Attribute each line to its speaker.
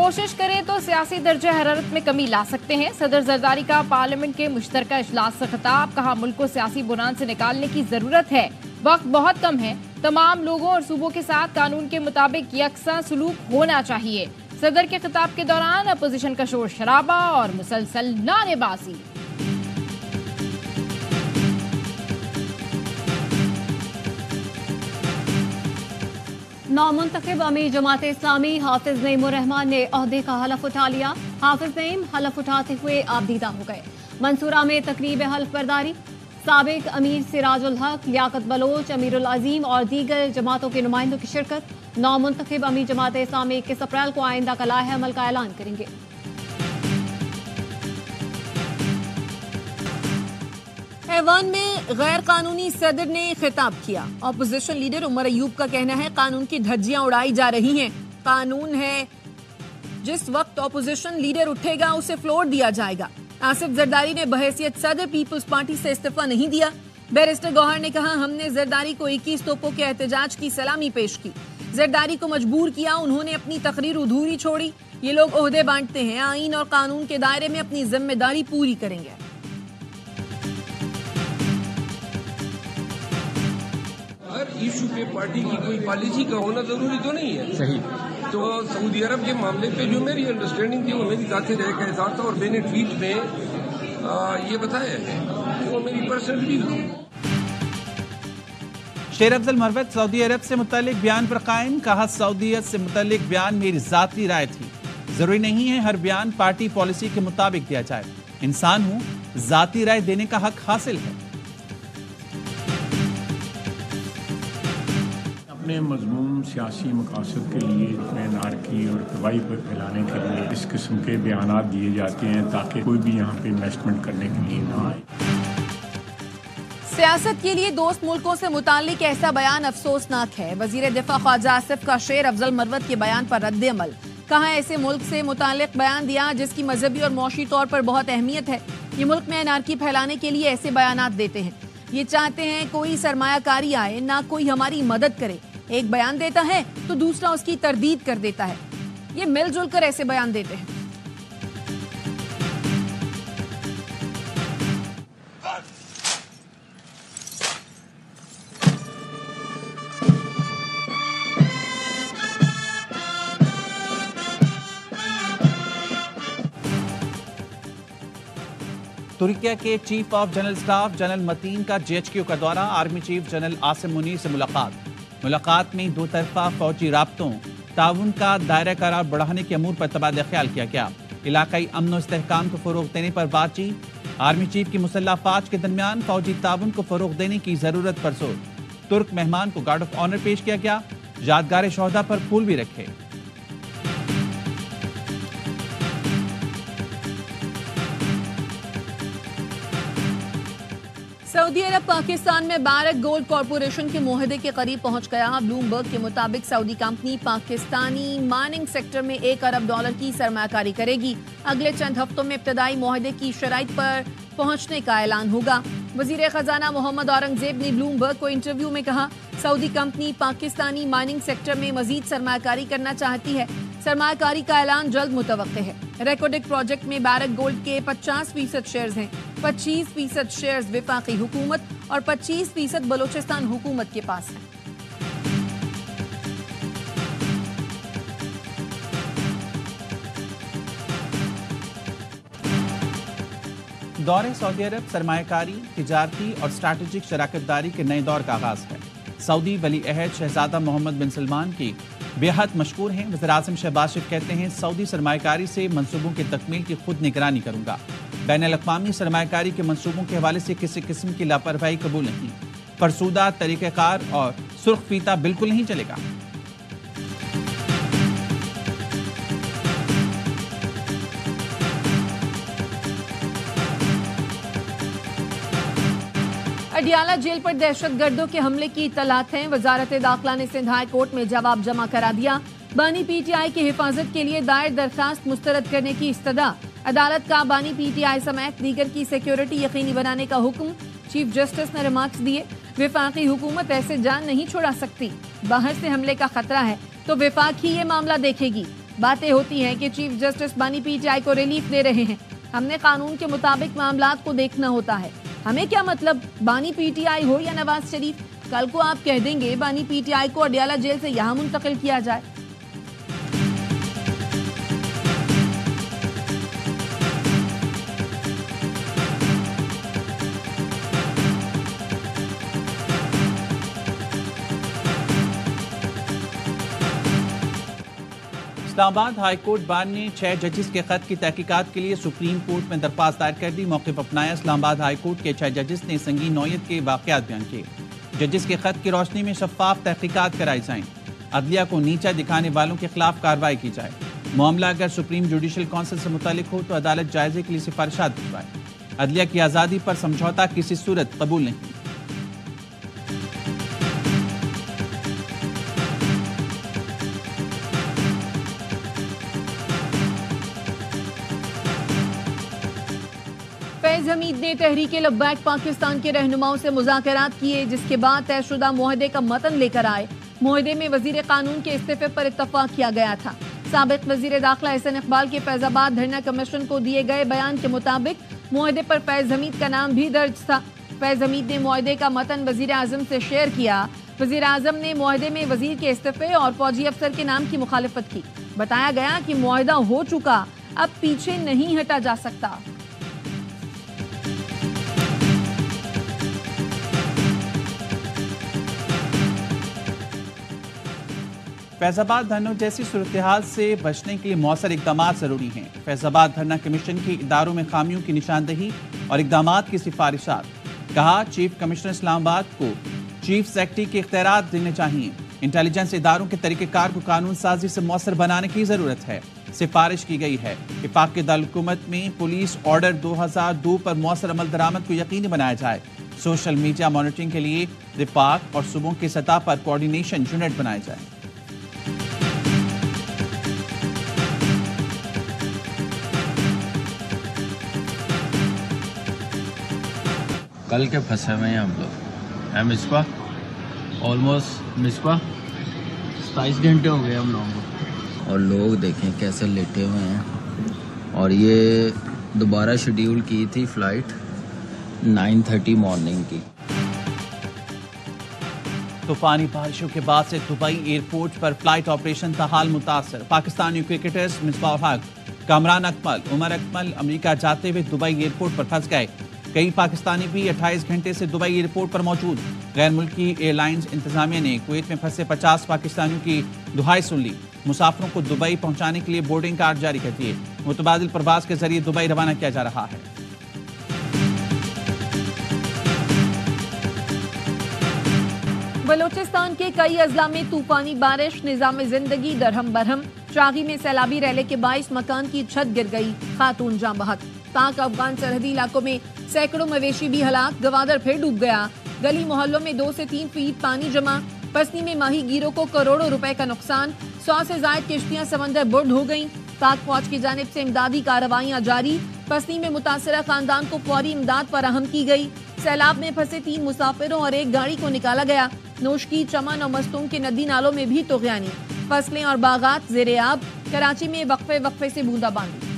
Speaker 1: कोशिश करें तो सियासी दर्जे हरारत में कमी ला सकते हैं। सदर जरदारी का पार्लियामेंट के मुश्तरका इजलास से खिताब, कहा मुल्क को सियासी बुरान से निकालने की जरूरत है, वक्त बहुत कम है, तमाम लोगों और सूबों के साथ कानून के मुताबिक यकसा सलूक होना चाहिए। सदर के खिताब के दौरान अपोजिशन का शोर शराबा और मुसलसल नारेबाजी।
Speaker 2: नामुंतखब अमीर जमात इस्लामी हाफिज नईमुर रहमान ने ओहदे का हलफ उठा लिया। हाफिज नईम हलफ उठाते हुए आबदीदा हो गए। मंसूरा में तकरीब हल्फ बरदारी, साबिक अमीर सिराजुल हक, लियाकत बलोच, अमीरुल अजीम और दीगर जमातों के नुमाइंदों की शिरकत। नामुंतखब अमीर जमात इस्लामी 21 अप्रैल को आइंदा का लाहे अमल का ऐलान करेंगे।
Speaker 3: ऐवान में गैर कानूनी सदर ने खिताब किया। ऑपोजिशन लीडर उमर अयूब का कहना है कानून की धज्जियां उड़ाई जा रही हैं। कानून है, जिस वक्त ऑपोजिशन लीडर उठेगा उसे फ्लोर दिया जाएगा। आसिफ जरदारी ने बहैसियत सदर पीपल्स पार्टी से इस्तीफा नहीं दिया। बैरिस्टर गौहर ने कहा हमने जरदारी को 21 तोपों के एहतजाज की सलामी पेश की, जरदारी को मजबूर किया, उन्होंने अपनी तकरीर अधूरी छोड़ी। ये लोग ओहदे बांटते हैं, आईन और कानून के दायरे में अपनी जिम्मेदारी पूरी करेंगे।
Speaker 4: हर इशू पे पार्टी की कोई पॉलिसी का होना जरूरी तो नहीं है। सही। तो सऊदी अरब के मामले पे जो मेरी अंडरस्टैंडिंग थी वो मेरी जाती रह का हिसाब था और मैंने ट्वीट में ये बताया है कि वो मेरी पर्सनल व्यू थी।
Speaker 5: शेर अफजल मरवत सऊदी अरब से मुतालिक बयान पर कायम, कहा सऊदीयत से मुतालिक बयान मेरी जाती राय थी, जरूरी नहीं है हर बयान पार्टी पॉलिसी के मुताबिक दिया जाए, इंसान हूँ, जाती राय देने का हक हासिल है।
Speaker 6: अपने मजमून सियासी मकासद के लिए नारकी और तबाही पर फैलाने के लिए इस किस्म के बयानात दिए जाते हैं ताकि कोई भी यहाँ पे इन्वेस्टमेंट करने के लिए ना आए।
Speaker 3: सियासत के लिए दोस्त मुल्कों से मुतालिक ऐसा बयान अफसोसनाक है। वजीर दिफा ख्वाजा आसिफ का शेर अफजल मरवत के बयान पर रद्द अमल, कहा ऐसे मुल्क से मुतालिक बयान दिया जिसकी मजहबी और मौशी तौर पर बहुत अहमियत है। ये मुल्क में अनारकी फैलाने के लिए ऐसे बयानात देते हैं, ये चाहते हैं कोई सरमायाकारी आए, ना कोई हमारी मदद करे। एक बयान देता है तो दूसरा उसकी तरदीद कर देता है। ये मिलजुल कर ऐसे बयान देते हैं।
Speaker 5: तुर्किया के chief of general staff general Metin का जेएचक्यू का दौरा, army chief general Asim Munir से मुलाकात में दो तरफा फौजी राब्तों ताउन का दायरा करार बढ़ाने के अमूर पर तबादला ख्याल किया गया। इलाकाई अमन और इस्तेहकाम को फरोग देने पर बातचीत, आर्मी चीफ की मुसल्लह फौज के दरमियान फौजी ताउन को फरोग देने की जरूरत पर जोर। तुर्क मेहमान को गार्ड ऑफ ऑनर पेश किया गया, यादगार शोहदा पर फूल भी रखे।
Speaker 3: सऊदी अरब पाकिस्तान में बैरक गोल्ड कॉरपोरेशन के मुआहदे के करीब पहुंच गया। ब्लूमबर्ग के मुताबिक Saudi company Pakistani mining sector में $1 अरब की सरमायाकारी करेगी। अगले चंद हफ्तों में इब्तदाई मुआहदे की शराइत पर पहुंचने का ऐलान होगा। वजीर खजाना मोहम्मद औरंगजेब ने ब्लूमबर्ग को इंटरव्यू में कहा Saudi company Pakistani mining sector में मजीद सरमायाकारी करना चाहती है। सरमायाकारी का ऐलान जल्द मुतवक्के है। रेकोडिक प्रोजेक्ट में बैरक गोल्ड के 50% शेयर्स हैं। 25% शेयर्स विफाकी हुकूमत और 25% बलोचिस्तान हुकूमत के पास हैं।
Speaker 5: दौरे सऊदी अरब सरमायाकारी, तिजारती और स्ट्रैटेजिक शराकतदारी के नए दौर का आगाज है। सऊदी वली अहद शहजादा मोहम्मद बिन सलमान की बेहद मशहूर हैं। वज़ीर-ए-आज़म शहबाज शरीफ कहते हैं सऊदी सरमायाकारी से मंसूबों की तकमील की खुद निगरानी करूंगा। बैनुल-अक़वामी सरमायाकारी के मंसूबों के हवाले से किसी किस्म की लापरवाही कबूल नहीं। फरसूदा तरीक़ेकार और सुर्ख फीता बिल्कुल नहीं चलेगा।
Speaker 3: अडियाला जेल पर दहशतगर्दों के हमले की इत्तलात हैं। वजारत दाखिला ने सिंध हाई कोर्ट में जवाब जमा करा दिया। बानी पीटीआई की हिफाजत के लिए दायर दरखास्त मुस्तरद करने की इस्तदा। अदालत का बानी पीटीआई समेत दीगर की सिक्योरिटी यकीनी बनाने का हुक्म। चीफ जस्टिस ने रिमार्क्स दिए विफाकी हुकूमत ऐसे जान नहीं छुड़ा सकती। बाहर से हमले का खतरा है तो विफाक ही ये मामला देखेगी। बातें होती हैं कि चीफ जस्टिस बानी पीटीआई को रिलीफ दे रहे हैं। हमने कानून के मुताबिक मामलात को देखना होता है। हमें क्या मतलब बानी पीटीआई हो या नवाज शरीफ, कल को आप कह देंगे बानी पीटीआई को अडयाला जेल से यहां मुंतकिल किया जाए।
Speaker 5: इस्लामाबाद हाई कोर्ट बार ने 6 जजेस के खत की तहकीकात के लिए सुप्रीम कोर्ट में दरख्वास्त दायर कर दी। मौक़िफ़ अपनाया। इस्लामाबाद हाई कोर्ट के 6 जजेस ने संगीन नौयत के वाक़यात बयान किए। जजेस के खत की रोशनी में शफाफ तहकीकात कराई जाएं। अदलिया को नीचा दिखाने वालों के खिलाफ कार्रवाई की जाए। मामला अगर सुप्रीम जुडिशल काउंसिल से मुतालिक हो तो अदालत जायजे के लिए सिफारिशात भिजवाए। अदलिया की आज़ादी पर समझौता किसी सूरत कबूल नहीं।
Speaker 3: फैज हमीद ने तहरीक लब्बैक पाकिस्तान के रहनुमाओं से मुज़ाकरात किए, जिसके बाद तयशुदा मुआहदे का मतन लेकर आए। मुआहदे में वजीर कानून के इस्तीफे पर इत्तफाक किया गया था। साबिक वजीर दाखिला एहसन इकबाल के फैजाबाद धरना कमीशन को दिए गए बयान के मुताबिक मुआहदे पर फैज हमीद का नाम भी दर्ज था। फैज हमीद ने मुआहदे का मतन वजीर आजम से शेयर किया। वजीर आजम ने मुआहदे में वजीर के इस्तीफे और फौजी अफसर के नाम की मुखालिफत की। बताया गया कि मुआहदा हो चुका, अब पीछे नहीं हटा जा सकता।
Speaker 5: फैजाबाद धरनों जैसी सूरत हाल से बचने के लिए मौसर इकदाम जरूरी हैं। फैजाबाद धरना कमीशन के इदारों में खामियों की निशानदही और इकदाम की सिफारिशात। कहा, चीफ कमिश्नर इस्लामाबाद को चीफ सेक्रेटरी के इख्तियारात देने चाहिए। इंटेलिजेंस इदारों के तरीक़ेकार को कानून साजी से मौसर बनाने की जरूरत है। सिफारिश की गई है कि पाक दारुलहुकूमत में पुलिस ऑर्डर 2002 पर मौसर अमल दरामद को यकीनी बनाया जाए। सोशल मीडिया मॉनिटरिंग के लिए विफाक और सूबों की सतह पर कोऑर्डिनेशन यूनिट बनाए जाए।
Speaker 7: कल के फंसे हुए हैं हम लोग। मिसबा ऑलमोस्ट 27 घंटे हो गए हम लोगों को। और लोग देखें कैसे लेटे हुए हैं। और ये दोबारा शेड्यूल की थी फ्लाइट 9:30 मॉर्निंग की।
Speaker 5: तूफानी बारिशों के बाद से दुबई एयरपोर्ट पर फ्लाइट ऑपरेशन ताहाल मुतासर। पाकिस्तानी क्रिकेटर्स मिसबाह हक, कामरान अकमल, उमर अकमल अमेरिका जाते हुए दुबई एयरपोर्ट पर फंस गए। कई पाकिस्तानी भी 28 घंटे से दुबई एयरपोर्ट पर मौजूद। गैर मुल्की एयरलाइंस इंतजामिया ने कुवैत में फंसे 50 पाकिस्तानियों की दुहाई सुन ली। मुसाफिरों को दुबई पहुंचाने के लिए बोर्डिंग कार्ड जारी कर दिए। मुतबादिल प्रवास के जरिए दुबई रवाना किया जा रहा है।
Speaker 3: बलोचिस्तान के कई अजला में तूफानी बारिश, निजाम जिंदगी दरहम बरहम। चागी में सैलाबी रैले के 22 मकान की छत गिर गई, खातून जाँ बहक। पाक अफगान सरहदी इलाकों में सैकड़ों मवेशी भी हलाक, गवादर फिर डूब गया। गली मोहल्लों में 2 से 3 फीट पानी जमा। पसनी में माही गिरों को करोड़ों रुपए का नुकसान। 100 से ज्यादा किश्तियां समंदर बुर्द हो गईं। पाक फौज की जानिब से इमदादी कार्रवाइयां जारी। पसनी में मुतासरा खानदान को फौरी इमदाद फराहम की गई। सैलाब में फंसे 3 मुसाफिरों और एक गाड़ी को निकाला गया। नोशकी, चमन और मस्तूम के नदी नालों में भी तुग़यानी। फसलें और बागात ज़ेरे आब। कराची में वक्फे वक्फे से बूंदाबांदी।